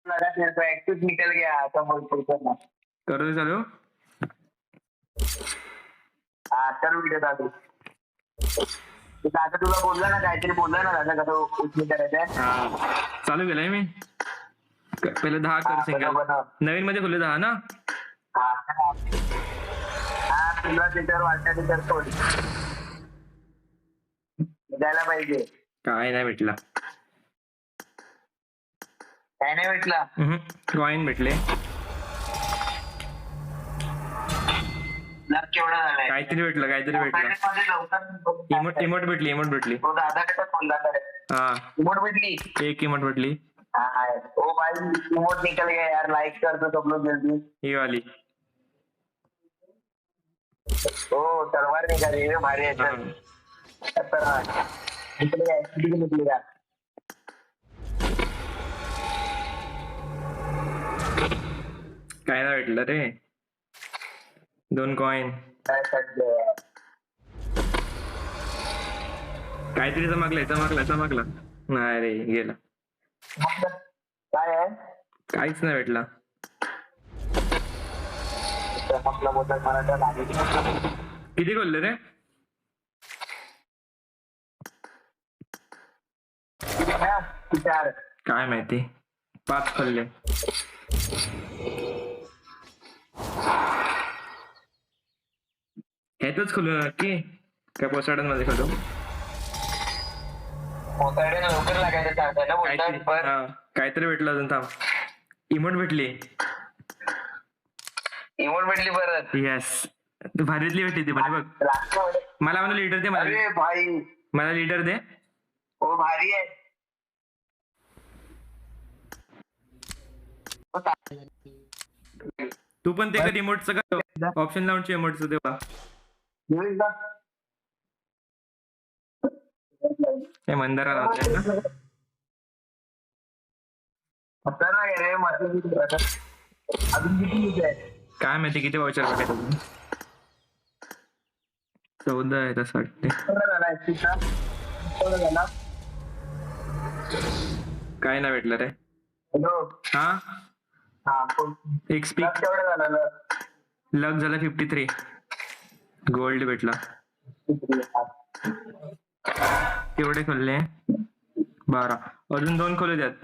लगा तेरे को एक्सेस निकल गया आता बोलतो करना करू चालू कर व्हिडिओ दादू दादा तुला बोलला ना काहीतरी बोलला ना दादा कसं उचली करायचं हा चालू केलंय मी पहिले 10 कर सिंगल नवीन मध्ये खोलले 10 ना तुला त्याच्यावर वाटतं तर सोड द्यायला पाहिजे काय नाही भेटला काय नाही भेटला कॉइन भेटले लग केवढा झालाय काहीतरी भेटलं इमोट भेटली तो दादा कसा बोलला तर हा इमोट भेटली एक इमोट भेटली ओ भाई इमोट निकल गया यार लाइक कर दो सब लोग जल्दी ही वाली ओ तलवार निकाली रे भारी आहे निकलेगा काय नाही भेटलं रे 2 कॉइन काहीतरी चमकला नाही रे गेला काय आहे काहीच नाही भेटला चमकला बोलतात मला तर लागेल किती खोलले रे चार काय माहिती 5 खोलले ह्यातच खोलू नक्की काय पोसाडन मध्ये खोलू लवकर लागायचं काहीतरी भेटलं अजून थांब इमोट भेटली परत येस तू भारीतली भेटली ती पण बघ मला लीडर दे मला लीडर दे हो भारी आहे तू पण ते कर इमोटचं का ऑप्शन लावून इमोटचं तेव्हा हे मंदारा लावतोय ना काय माहिती किती वाउचर भेटायचं 14 आहे तसं वाटते काय नाही भेटलं रे हा एक स्पीक लक झाला 53 गोल्ड भेटला केवढे खोलले 12 अजून 2 खोले द्यात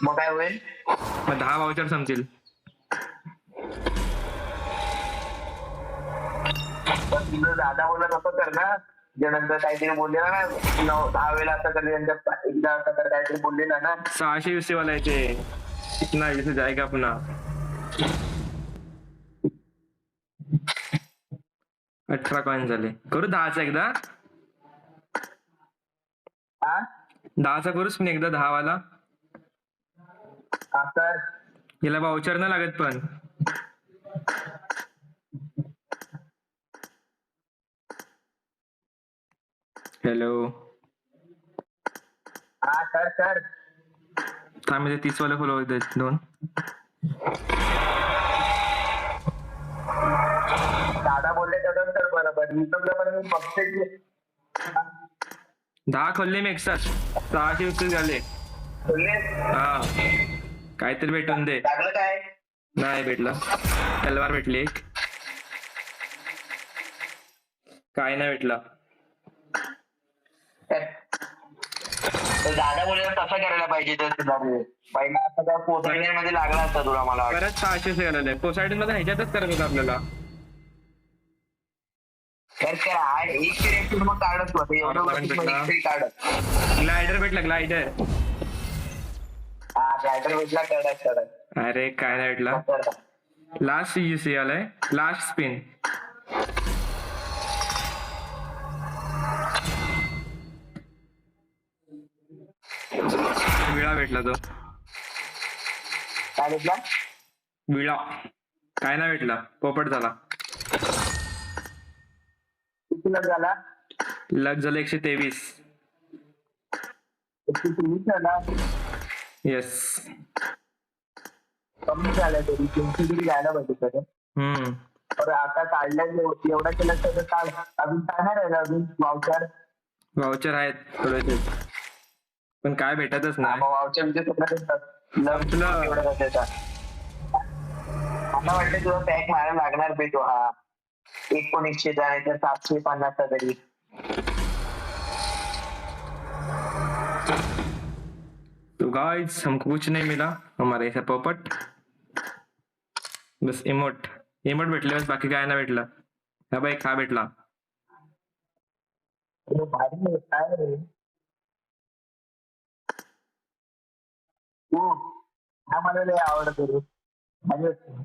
मग काय होईल मग 10 वाउचर संपतील दादा बोलत असं कर ना नंतर काहीतरी बोलले ना 10 वेळेला असं कर एकदा असं कर काहीतरी बोलले ना 620 वाला याचे कितना इसे जाएगा अपना 18 कॉइन झाले करू 10चा एकदा 10चा करूच पण एकदा 10 वाला याला वाउचर नाही लागत पण हॅलो कर थांब 30 वाले फॉलो होते 2 दादा बोलले तेवढं तर बरोबर युट्यूबला पण मी बघते 10 खोलले मी एकसाथ 620 झाले हा काहीतरी भेटून दे लागलं काय नाही भेटला तलवार भेटली एक काय नाही भेटला दादा बोलले तसं करायला पाहिजे पहिला असं काय पोसायडन मध्ये लागला असता तुला मला परत 600 झालेलं पोसायडन मध्ये ह्याच्यातच करत होतं आपल्याला मग काढत ग्लायडर भेटला ग्लायडर भेटला अरे काय नाही भेटला लास्ट युसी आलाय लास्ट स्पिन विळा भेटला तो काय भेटला विळा काय नाही भेटला पोपट झाला किती लग झाला लग झालं 123 झाला येस कमी झालं तरी 300 तरी जायला पाहिजे तर आता काढलं एवढा केलं तर काढ अजून काय नाही राहिलं अजून वाउचर वाउचर आहेत थोडेसे पण काय भेटतच नाही. वावच्या म्हणजे सगळं संपलं. एवढं त्याचा मला वाटतं तुला पॅक मारायला लागणार भेटो हा 1900 तर 750 तरी. तो गाइस हमको कुछ नहीं मिला, हमारे ऐसा पोपट बस इमोट इमोट भेटले, बस बाकी काय नाही भेटलं. हा बाई खा भेटला. अरे भारी आहे, काय रे तू हा मला लय आवडतो रे भारी वाटतं.